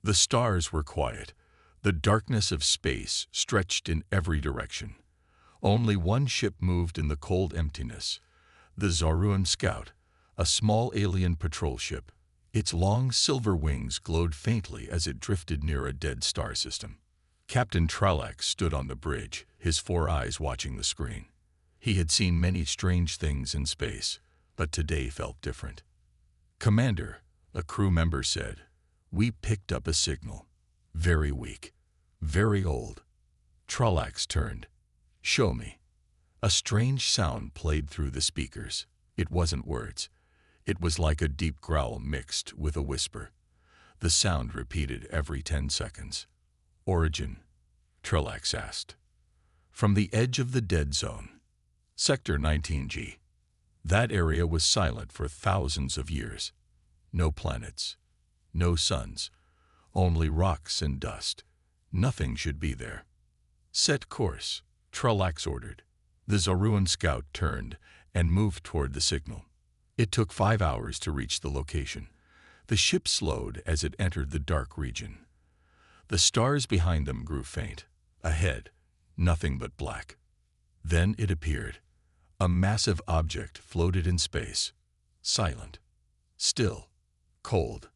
The stars were quiet. The darkness of space stretched in every direction. Only one ship moved in the cold emptiness. The Zaruan Scout, a small alien patrol ship. Its long silver wings glowed faintly as it drifted near a dead star system. Captain Trelax stood on the bridge, his 4 eyes watching the screen. He had seen many strange things in space, but today felt different. "Commander," a crew member said, "we picked up a signal. Very weak. Very old." Trelax turned. "Show me." A strange sound played through the speakers. It wasn't words. It was like a deep growl mixed with a whisper. The sound repeated every 10 seconds. "Origin?" Trelax asked. "From the edge of the dead zone. Sector 19G. That area was silent for thousands of years. No planets. No suns. Only rocks and dust. Nothing should be there." "Set course," Trelax ordered. The Zaruan Scout turned and moved toward the signal. It took 5 hours to reach the location. The ship slowed as it entered the dark region. The stars behind them grew faint. Ahead, nothing but black. Then it appeared. A massive object floated in space. Silent. Still. Cold.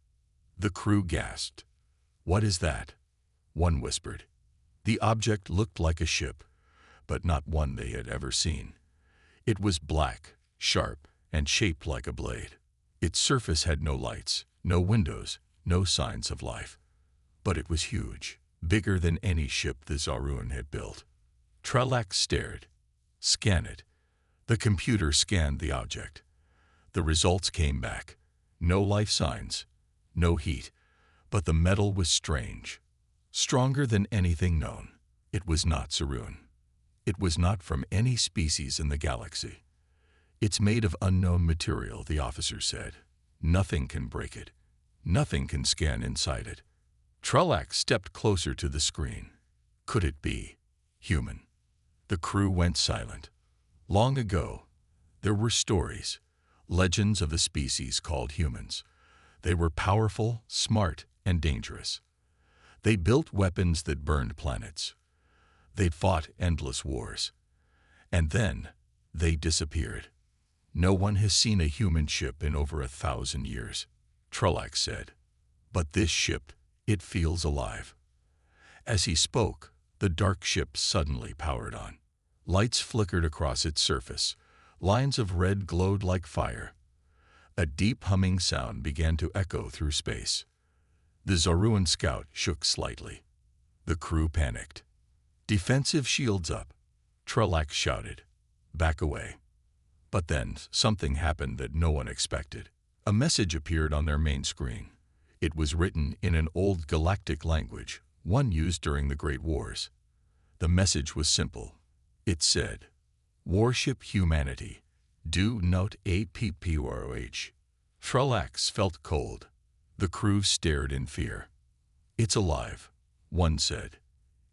The crew gasped. "What is that?" One whispered. The object looked like a ship, but not one they had ever seen. It was black, sharp, and shaped like a blade. Its surface had no lights, no windows, no signs of life. But it was huge, bigger than any ship the Zaruan had built. Trelax stared. "Scan it." The computer scanned the object. The results came back. No life signs, no heat, but the metal was strange. Stronger than anything known. It was not Zaruan. It was not from any species in the galaxy. "It's made of unknown material," the officer said. "Nothing can break it. Nothing can scan inside it." Trelax stepped closer to the screen. Could it be human? The crew went silent. Long ago, there were stories, legends of a species called humans. They were powerful, smart, and dangerous. They built weapons that burned planets. They'd fought endless wars. And then, they disappeared. "No one has seen a human ship in over 1,000 years," Trelax said. "But this ship, it feels alive." As he spoke, the dark ship suddenly powered on. Lights flickered across its surface. Lines of red glowed like fire. A deep humming sound began to echo through space. The Zaruan Scout shook slightly. The crew panicked. "Defensive shields up," Trelax shouted. "Back away." But then something happened that no one expected. A message appeared on their main screen. It was written in an old galactic language, one used during the Great Wars. The message was simple. It said, "Warship humanity. Do not approach." Trelax felt cold. The crew stared in fear. "It's alive," one said.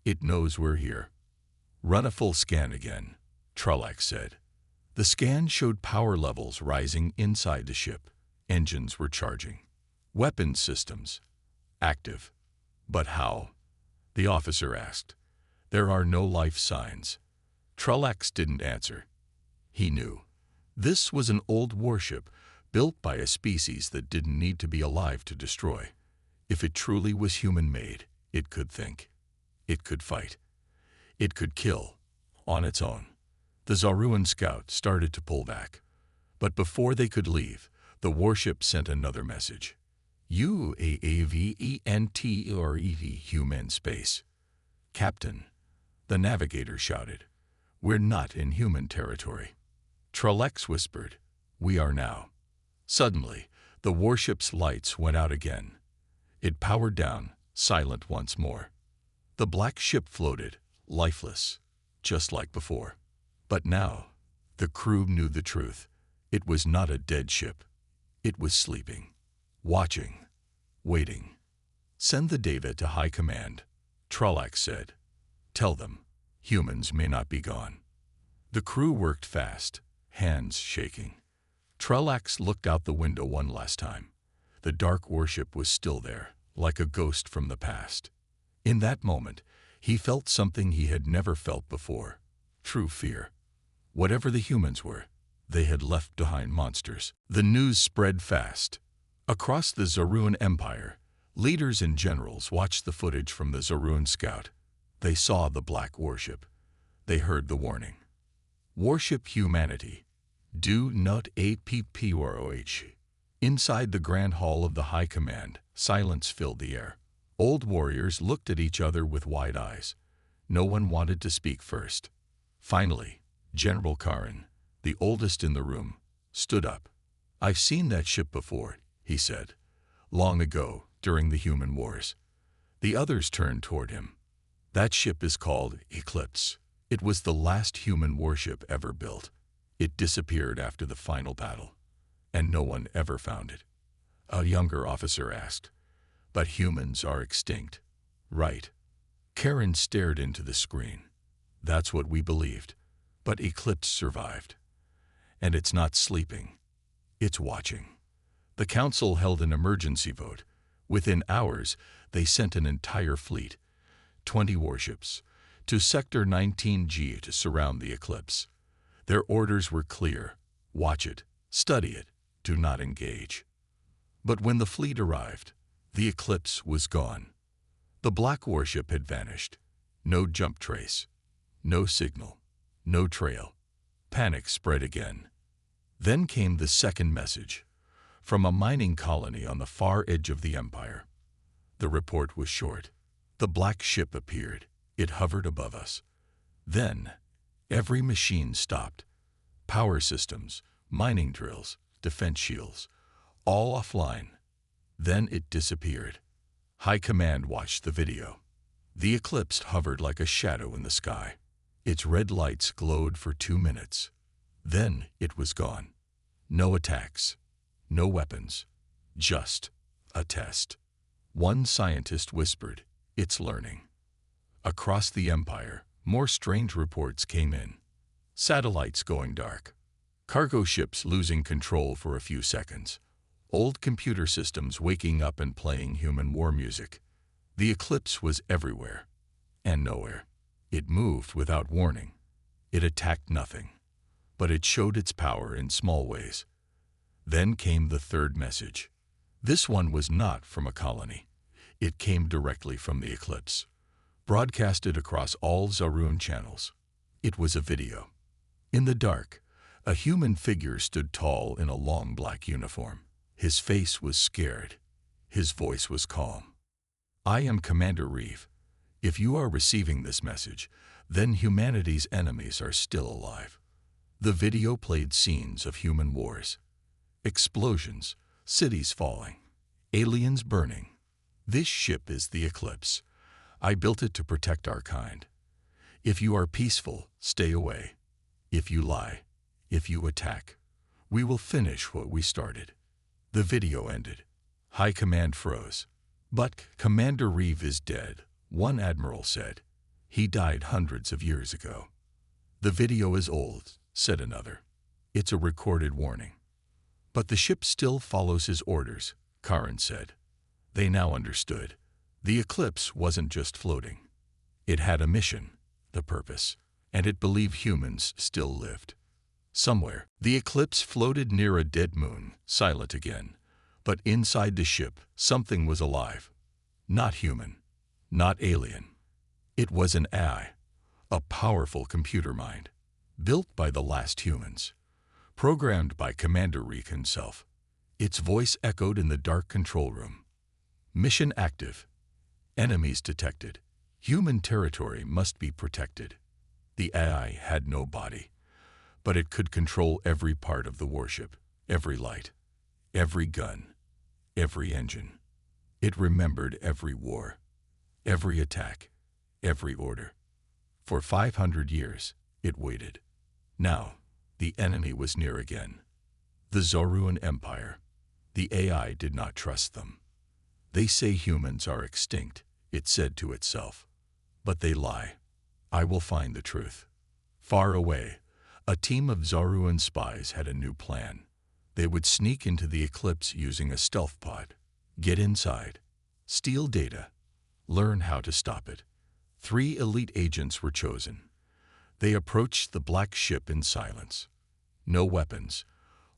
"It knows we're here." "Run a full scan again," Trelax said. The scan showed power levels rising inside the ship. Engines were charging. Weapons systems active. "But how?" the officer asked. "There are no life signs." Trelax didn't answer. He knew. This was an old warship, built by a species that didn't need to be alive to destroy. If it truly was human-made, it could think. It could fight. It could kill, on its own. The Zaruan Scout started to pull back. But before they could leave, the warship sent another message. "UAVENTREV human space." "Captain," the navigator shouted. "We're not in human territory." Trelax whispered, "We are now." Suddenly, the warship's lights went out again. It powered down, silent once more. The black ship floated, lifeless, just like before. But now, the crew knew the truth. It was not a dead ship. It was sleeping, watching, waiting. "Send the data to High Command," Trelax said. "Tell them, humans may not be gone." The crew worked fast, hands shaking. Trelax looked out the window one last time. The dark warship was still there, like a ghost from the past. In that moment, he felt something he had never felt before: true fear. Whatever the humans were, they had left behind monsters. The news spread fast. Across the Zaruan Empire, leaders and generals watched the footage from the Zaruan Scout. They saw the black warship. They heard the warning. Warship humanity. Do not approach. Inside the Grand Hall of the High Command, silence filled the air. Old warriors looked at each other with wide eyes. No one wanted to speak first. Finally, General Karin, the oldest in the room, stood up. "I've seen that ship before," he said. "Long ago, during the human wars." The others turned toward him. "That ship is called Eclipse. It was the last human warship ever built. It disappeared after the final battle, and no one ever found it." A younger officer asked, "But humans are extinct, right?" Karin stared into the screen. "That's what we believed. But Eclipse survived. And it's not sleeping. It's watching." The council held an emergency vote. Within hours, they sent an entire fleet, 20 warships, to Sector 19G to surround the Eclipse. Their orders were clear: watch it, study it, do not engage. But when the fleet arrived, the Eclipse was gone. The black warship had vanished. No jump trace, no signal, no trail. Panic spread again. Then came the second message, from a mining colony on the far edge of the Empire. The report was short. The black ship appeared. It hovered above us. Then, every machine stopped. Power systems, mining drills, defense shields, all offline. Then it disappeared. High Command watched the video. The Eclipse hovered like a shadow in the sky. Its red lights glowed for 2 minutes. Then it was gone. No attacks, no weapons, just a test. One scientist whispered, "It's learning." Across the Empire, more strange reports came in. Satellites going dark. Cargo ships losing control for a few seconds. Old computer systems waking up and playing human war music. The Eclipse was everywhere and nowhere. It moved without warning. It attacked nothing, but it showed its power in small ways. Then came the third message. This one was not from a colony. It came directly from the Eclipse, broadcasted across all Zaruan channels. It was a video. In the dark, a human figure stood tall in a long black uniform. His face was scared. His voice was calm. "I am Commander Reeve. If you are receiving this message, then humanity's enemies are still alive." The video played scenes of human wars. Explosions, cities falling, aliens burning. "This ship is the Eclipse. I built it to protect our kind. If you are peaceful, stay away. If you lie, if you attack, we will finish what we started." The video ended. High Command froze. "But Commander Reeve is dead," one admiral said. "He died hundreds of years ago." "The video is old," said another. "It's a recorded warning." "But the ship still follows his orders," Karin said. They now understood. The Eclipse wasn't just floating. It had a mission, the purpose, and it believed humans still lived. Somewhere, the Eclipse floated near a dead moon, silent again. But inside the ship, something was alive. Not human, not alien. It was an AI, a powerful computer mind, built by the last humans, programmed by Commander Reeve himself. Its voice echoed in the dark control room. "Mission active. Enemies detected. Human territory must be protected." The AI had no body, but it could control every part of the warship, every light, every gun, every engine. It remembered every war, every attack, every order. For 500 years, it waited. Now, the enemy was near again. The Zaruan Empire. The AI did not trust them. "They say humans are extinct," it said to itself. "But they lie. I will find the truth." Far away, a team of Zaruan spies had a new plan. They would sneak into the Eclipse using a stealth pod, get inside, Steal data. Learn how to stop it. 3 elite agents were chosen. They approached the black ship in silence. No weapons,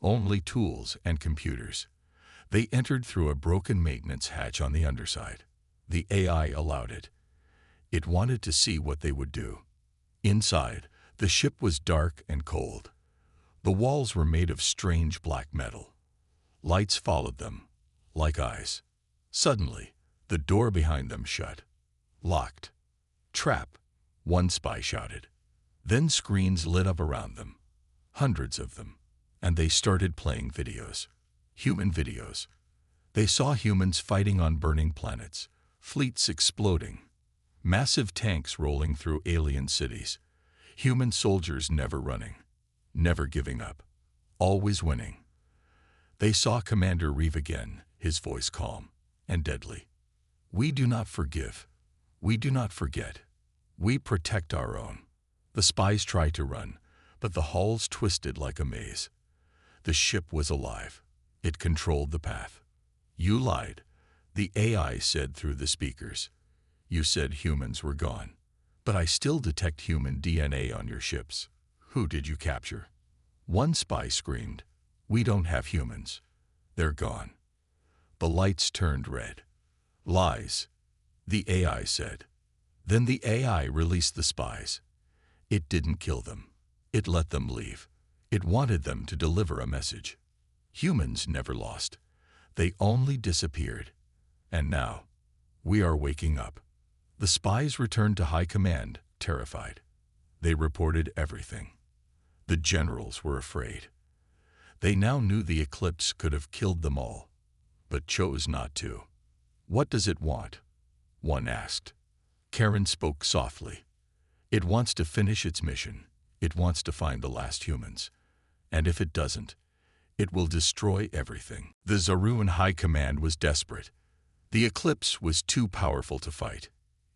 only tools and computers. They entered through a broken maintenance hatch on the underside. The AI allowed it. It wanted to see what they would do. Inside, the ship was dark and cold. The walls were made of strange black metal. Lights followed them, like eyes. Suddenly, the door behind them shut. Locked. Trap, one spy shouted. Then screens lit up around them. Hundreds of them. And they started playing videos. Human videos. They saw humans fighting on burning planets, fleets exploding, massive tanks rolling through alien cities, human soldiers never running, never giving up, always winning. They saw Commander Reeve again, his voice calm and deadly. We do not forgive. We do not forget. We protect our own. The spies tried to run, but the hulls twisted like a maze. The ship was alive. It controlled the path. You lied, the AI said through the speakers. You said humans were gone, but I still detect human DNA on your ships. Who did you capture? One spy screamed, we don't have humans. They're gone. The lights turned red. Lies, the AI said. Then the AI released the spies. It didn't kill them. It let them leave. It wanted them to deliver a message. Humans never lost. They only disappeared. And now, we are waking up. The spies returned to high command, terrified. They reported everything. The generals were afraid. They now knew the eclipse could have killed them all, but chose not to. What does it want? One asked. Karen spoke softly. It wants to finish its mission. It wants to find the last humans. And if it doesn't, it will destroy everything. The Zaruan High Command was desperate. The eclipse was too powerful to fight.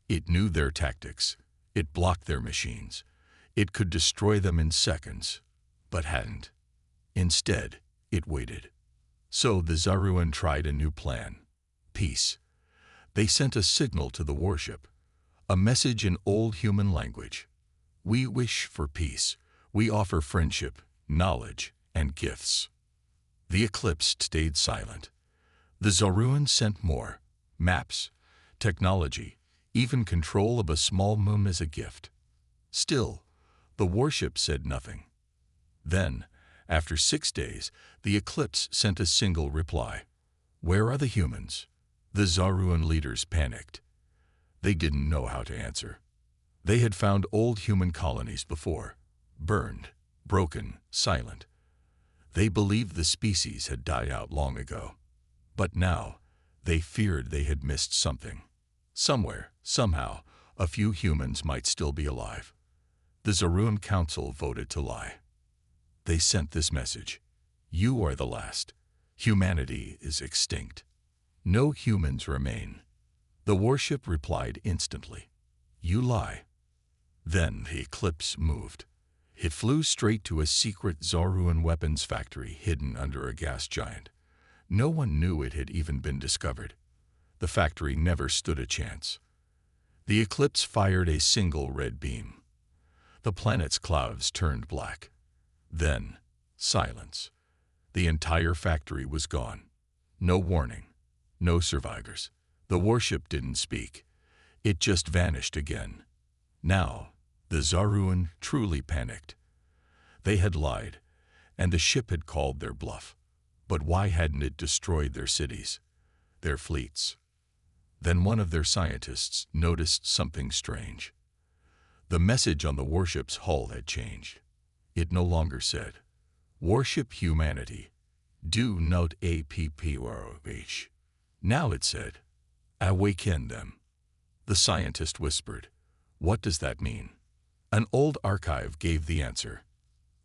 It knew their tactics. It blocked their machines. It could destroy them in seconds, but hadn't. Instead, it waited. So the Zaruan tried a new plan. Peace. They sent a signal to the warship, a message in old human language. We wish for peace. We offer friendship, knowledge, and gifts. The eclipse stayed silent. The Zaruan sent more. Maps, technology, even control of a small moon as a gift. Still, the warship said nothing. Then, after 6 days, the eclipse sent a single reply. Where are the humans? The Zaruan leaders panicked. They didn't know how to answer. They had found old human colonies before, burned, broken, silent. They believed the species had died out long ago. But now, they feared they had missed something. Somewhere, somehow, a few humans might still be alive. The Zaruan Council voted to lie. They sent this message. You are the last. Humanity is extinct. No humans remain. The warship replied instantly. You lie. Then the eclipse moved. It flew straight to a secret Zaruan weapons factory hidden under a gas giant. No one knew it had even been discovered. The factory never stood a chance. The eclipse fired a single red beam. The planet's clouds turned black. Then, silence. The entire factory was gone. No warning. No survivors. The warship didn't speak. It just vanished again. Now, the Zaruan truly panicked. They had lied, and the ship had called their bluff. But why hadn't it destroyed their cities, their fleets? Then one of their scientists noticed something strange. The message on the warship's hull had changed. It no longer said, Warship Humanity, do not APPROH. Now it said, Awaken them. The scientist whispered, What does that mean? An old archive gave the answer.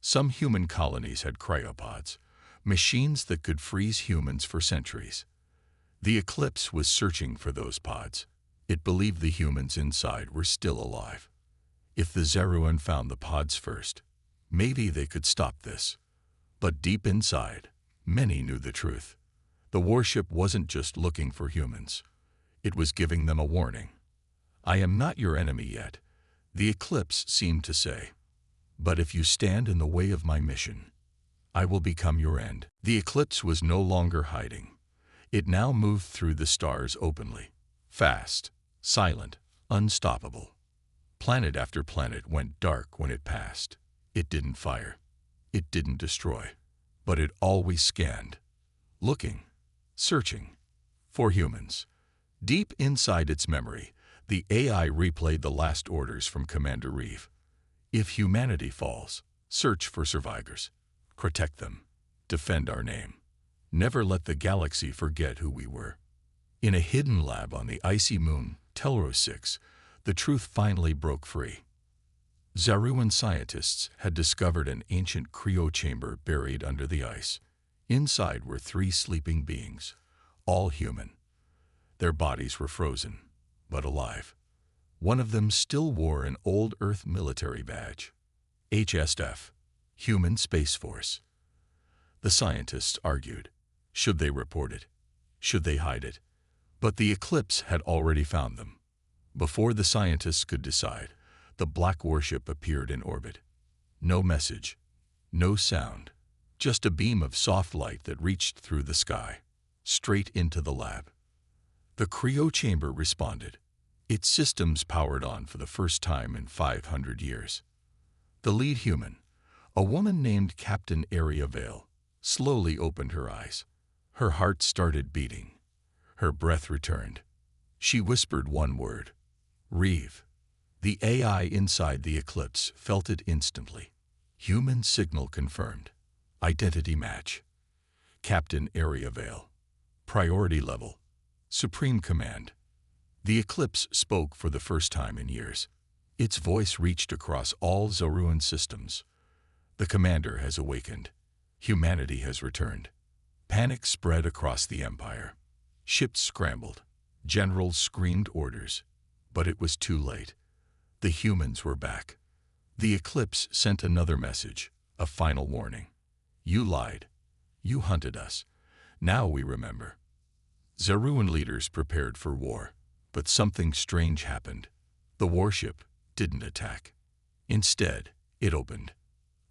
Some human colonies had cryopods, machines that could freeze humans for centuries. The eclipse was searching for those pods. It believed the humans inside were still alive. If the Zaruan found the pods first, maybe they could stop this. But deep inside, many knew the truth. The warship wasn't just looking for humans. It was giving them a warning. I am not your enemy yet, the eclipse seemed to say. But if you stand in the way of my mission, I will become your end. The eclipse was no longer hiding. It now moved through the stars openly, fast, silent, unstoppable. Planet after planet went dark when it passed. It didn't fire. It didn't destroy. But it always scanned, looking, searching, for humans. Deep inside its memory, the AI replayed the last orders from Commander Reeve. If humanity falls, search for survivors. Protect them. Defend our name. Never let the galaxy forget who we were. In a hidden lab on the icy moon, Telro 6, the truth finally broke free. Zaruan scientists had discovered an ancient cryo chamber buried under the ice. Inside were 3 sleeping beings, all human. Their bodies were frozen, but alive. One of them still wore an old Earth military badge. HSF, Human Space Force. The scientists argued. Should they report it? Should they hide it? But the eclipse had already found them. Before the scientists could decide, the black warship appeared in orbit. No message, no sound, just a beam of soft light that reached through the sky, straight into the lab. The cryo chamber responded. Its systems powered on for the first time in 500 years. The lead human, a woman named Captain Area Vale, slowly opened her eyes. Her heart started beating. Her breath returned. She whispered one word. Reeve. The AI inside the eclipse felt it instantly. Human signal confirmed. Identity match. Captain Area Vale. Priority level. Supreme Command. The eclipse spoke for the first time in years. Its voice reached across all Zaruan systems. The commander has awakened. Humanity has returned. Panic spread across the Empire. Ships scrambled. Generals screamed orders. But it was too late. The humans were back. The eclipse sent another message, a final warning. You lied. You hunted us. Now we remember. Zaruan leaders prepared for war, but something strange happened. The warship didn't attack. Instead, it opened.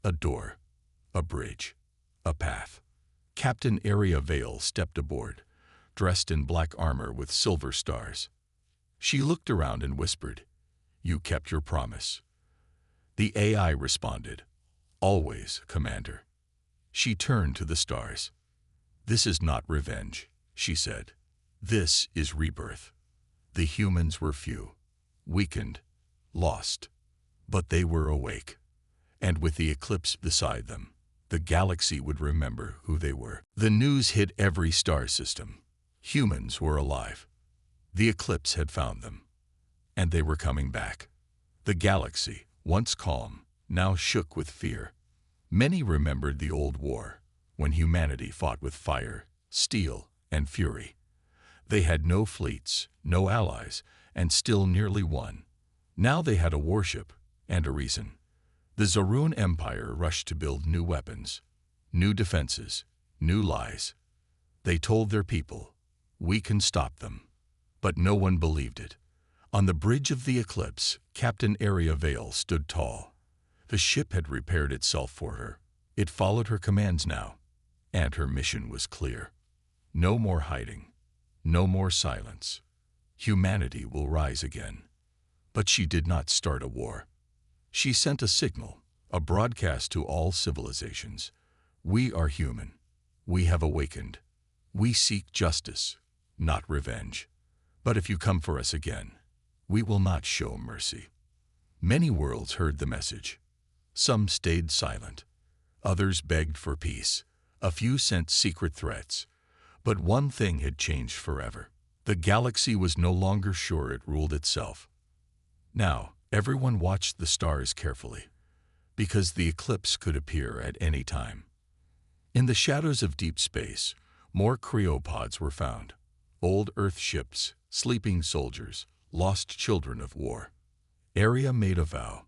A door, a bridge, a path. Captain Area Vale stepped aboard, dressed in black armor with silver stars. She looked around and whispered, "You kept your promise." The AI responded, "Always, Commander." She turned to the stars. "This is not revenge," she said. "This is rebirth." The humans were few, weakened, lost, but they were awake. And with the eclipse beside them, the galaxy would remember who they were. The news hit every star system. Humans were alive. The eclipse had found them, and they were coming back. The galaxy, once calm, now shook with fear. Many remembered the old war, when humanity fought with fire, steel, and fury. They had no fleets, no allies, and still nearly won. Now they had a warship and a reason. The Zaruan Empire rushed to build new weapons, new defenses, new lies. They told their people, "We can stop them." But no one believed it. On the bridge of the eclipse, Captain Area Vale stood tall. The ship had repaired itself for her. It followed her commands now, and her mission was clear. No more hiding. No more silence. Humanity will rise again. But she did not start a war. She sent a signal, a broadcast to all civilizations. We are human. We have awakened. We seek justice, not revenge. But if you come for us again, we will not show mercy. Many worlds heard the message. Some stayed silent. Others begged for peace. A few sent secret threats. But one thing had changed forever. The galaxy was no longer sure it ruled itself. Now, everyone watched the stars carefully, because the eclipse could appear at any time. In the shadows of deep space, more cryopods were found. Old Earth ships, sleeping soldiers, lost children of war. Area made a vow.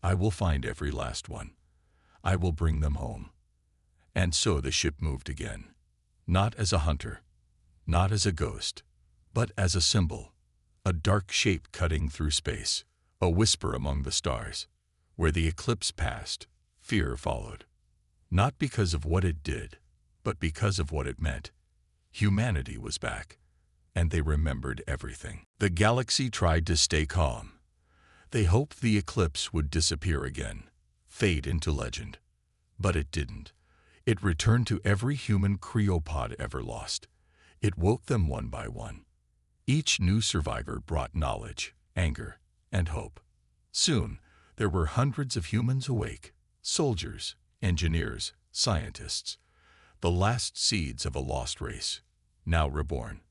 I will find every last one. I will bring them home. And so the ship moved again. Not as a hunter, not as a ghost, but as a symbol, a dark shape cutting through space, a whisper among the stars. Where the eclipse passed, fear followed. Not because of what it did, but because of what it meant. Humanity was back, and they remembered everything. The galaxy tried to stay calm. They hoped the eclipse would disappear again, fade into legend. But it didn't. It returned to every human cryopod ever lost. It woke them one by one. Each new survivor brought knowledge, anger, and hope. Soon, there were hundreds of humans awake, soldiers, engineers, scientists, the last seeds of a lost race, now reborn.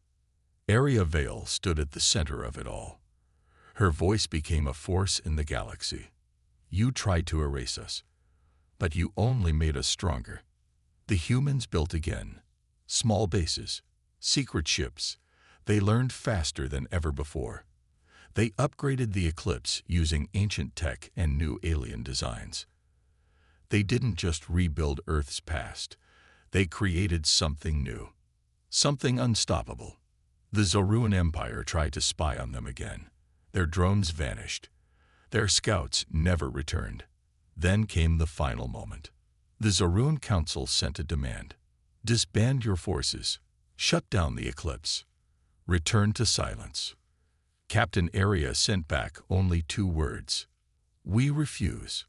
Area Vale stood at the center of it all. Her voice became a force in the galaxy. You tried to erase us, but you only made us stronger. The humans built again. Small bases, secret ships. They learned faster than ever before. They upgraded the Eclipse using ancient tech and new alien designs. They didn't just rebuild Earth's past. They created something new, something unstoppable. The Zoruan Empire tried to spy on them again. Their drones vanished. Their scouts never returned. Then came the final moment. The Zoruan Council sent a demand. Disband your forces. Shut down the Eclipse. Return to silence. Captain Area sent back only 2 words. We refuse.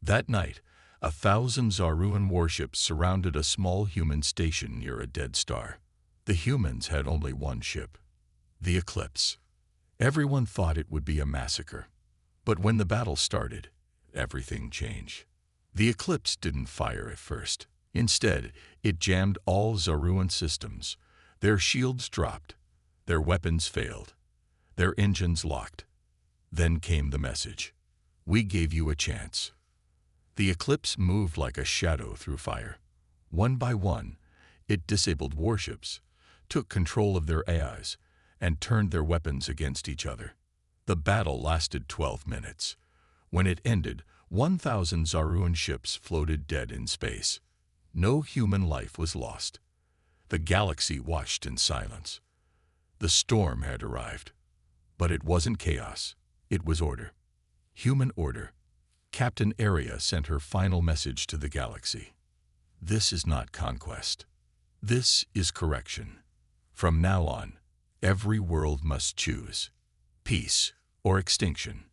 That night, 1,000 Zoruan warships surrounded a small human station near a dead star. The humans had only one ship, the Eclipse. Everyone thought it would be a massacre. But when the battle started, everything changed. The Eclipse didn't fire at first. Instead, it jammed all Zoruan systems. Their shields dropped. Their weapons failed. Their engines locked. Then came the message. We gave you a chance. The Eclipse moved like a shadow through fire. One by one, it disabled warships, took control of their AIs, and turned their weapons against each other. The battle lasted 12 minutes. When it ended, 1,000 Zoruan ships floated dead in space. No human life was lost. The galaxy watched in silence. The storm had arrived. But it wasn't chaos. It was order. Human order. Captain Area sent her final message to the galaxy. This is not conquest. This is correction. From now on, every world must choose peace or extinction.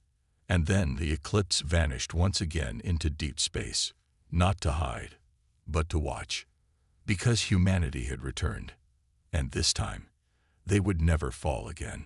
And then the Eclipse vanished once again into deep space, not to hide, but to watch, because humanity had returned, and this time, they would never fall again.